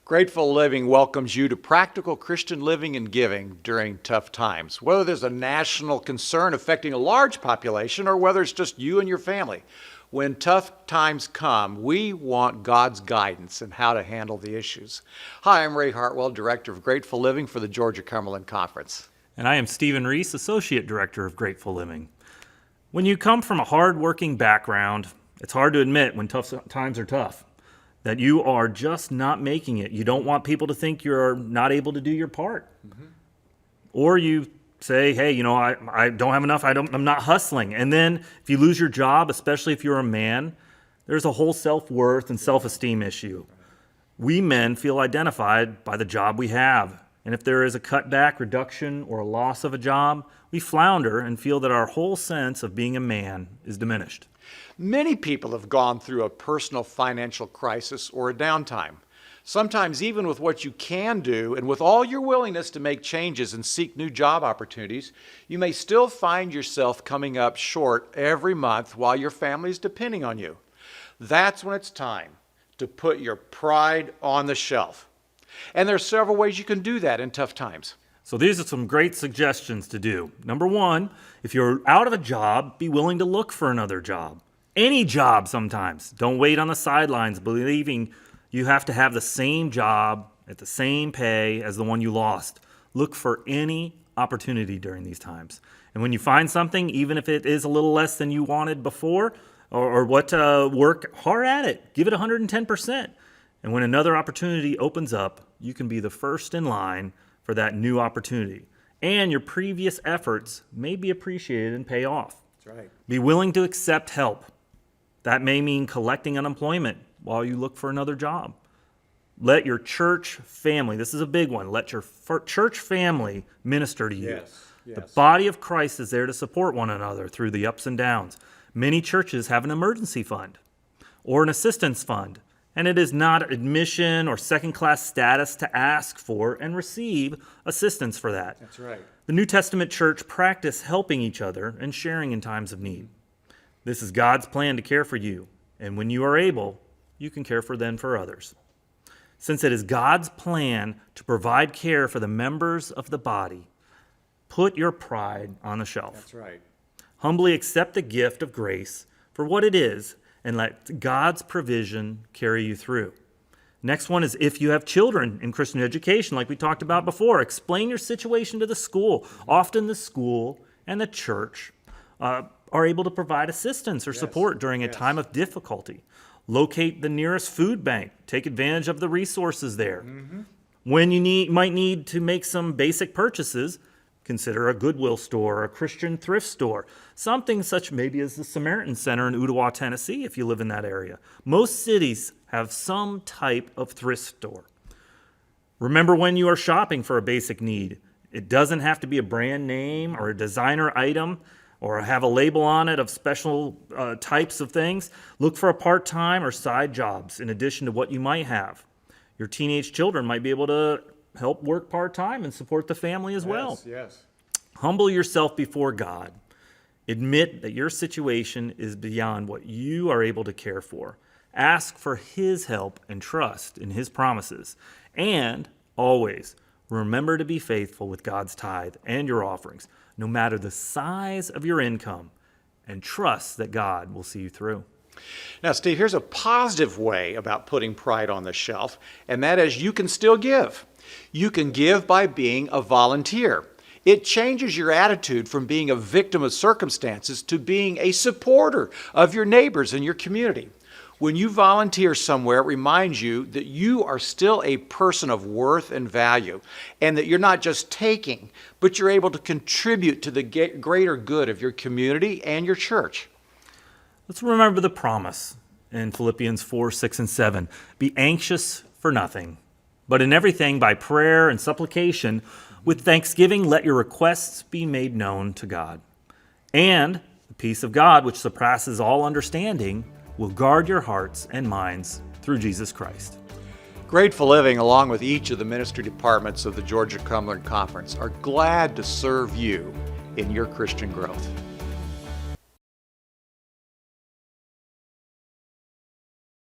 Grateful Living welcomes you to practical Christian living and giving during tough times. Whether there's a national concern affecting a large population or whether it's just you and your family, when tough times come, we want God's guidance in how to handle the issues. Hi, I'm Ray Hartwell, Director of Grateful Living for the Georgia Cumberland Conference. And I am Stephen Reese, Associate Director of Grateful Living. When you come from a hard-working background, it's hard to admit when tough times are tough, that you are just not making it. You don't want people to think you're not able to do your part. Mm-hmm. Or you say, hey, I don't have enough, I'm not hustling. And then if you lose your job, especially if you're a man, there's a whole self-worth and self-esteem issue. We men feel identified by the job we have. And if there is a cutback, reduction, or a loss of a job, we flounder and feel that our whole sense of being a man is diminished. Many people have gone through a personal financial crisis or a downtime. Sometimes even with what you can do and with all your willingness to make changes and seek new job opportunities, you may still find yourself coming up short every month while your family is depending on you. That's when it's time to put your pride on the shelf. And there are several ways you can do that in tough times. So these are some great suggestions to do. Number one, if you're out of a job, be willing to look for another job. Any job sometimes. Don't wait on the sidelines believing you have to have the same job at the same pay as the one you lost. Look for any opportunity during these times. And when you find something, even if it is a little less than you wanted before, work hard at it. Give it 110%. And when another opportunity opens up, you can be the first in line for that new opportunity. And your previous efforts may be appreciated and pay off. That's right. Be willing to accept help. That may mean collecting unemployment while you look for another job. Let your church family, this is a big one, let your church family minister to you. Yes. The body of Christ is there to support one another through the ups and downs. Many churches have an emergency fund or an assistance fund, and it is not admission or second-class status to ask for and receive assistance for that. That's right. The New Testament church practice helping each other and sharing in times of need. This is God's plan to care for you, and when you are able, you can care for others. Since it is God's plan to provide care for the members of the body, put your pride on the shelf. That's right. Humbly accept the gift of grace for what it is and let God's provision carry you through. Next one is if you have children in Christian education, like we talked about before, explain your situation to the school. Often the school and the church are able to provide assistance or support during a time of difficulty. Locate the nearest food bank. Take advantage of the resources there. Mm-hmm. When you might need to make some basic purchases, consider a Goodwill store or a Christian thrift store. Something such maybe as the Samaritan Center in Ottawa, Tennessee, if you live in that area. Most cities have some type of thrift store. Remember when you are shopping for a basic need, it doesn't have to be a brand name or a designer item or have a label on it of special types of things. Look for a part-time or side jobs in addition to what you might have. Your teenage children might be able to help work part-time and support the family as well. Yes. Humble yourself before God. Admit that your situation is beyond what you are able to care for. Ask for His help and trust in His promises. And always remember to be faithful with God's tithe and your offerings, no matter the size of your income, and trust that God will see you through. Now, Steve, here's a positive way about putting pride on the shelf, and that is you can still give. You can give by being a volunteer. It changes your attitude from being a victim of circumstances to being a supporter of your neighbors and your community. When you volunteer somewhere, it reminds you that you are still a person of worth and value, and that you're not just taking, but you're able to contribute to the greater good of your community and your church. Let's remember the promise in Philippians 4, 6, and 7. Be anxious for nothing, but in everything by prayer and supplication, with thanksgiving let your requests be made known to God. And the peace of God, which surpasses all understanding, will guard your hearts and minds through Jesus Christ. Grateful Living, along with each of the ministry departments of the Georgia Cumberland Conference, are glad to serve you in your Christian growth.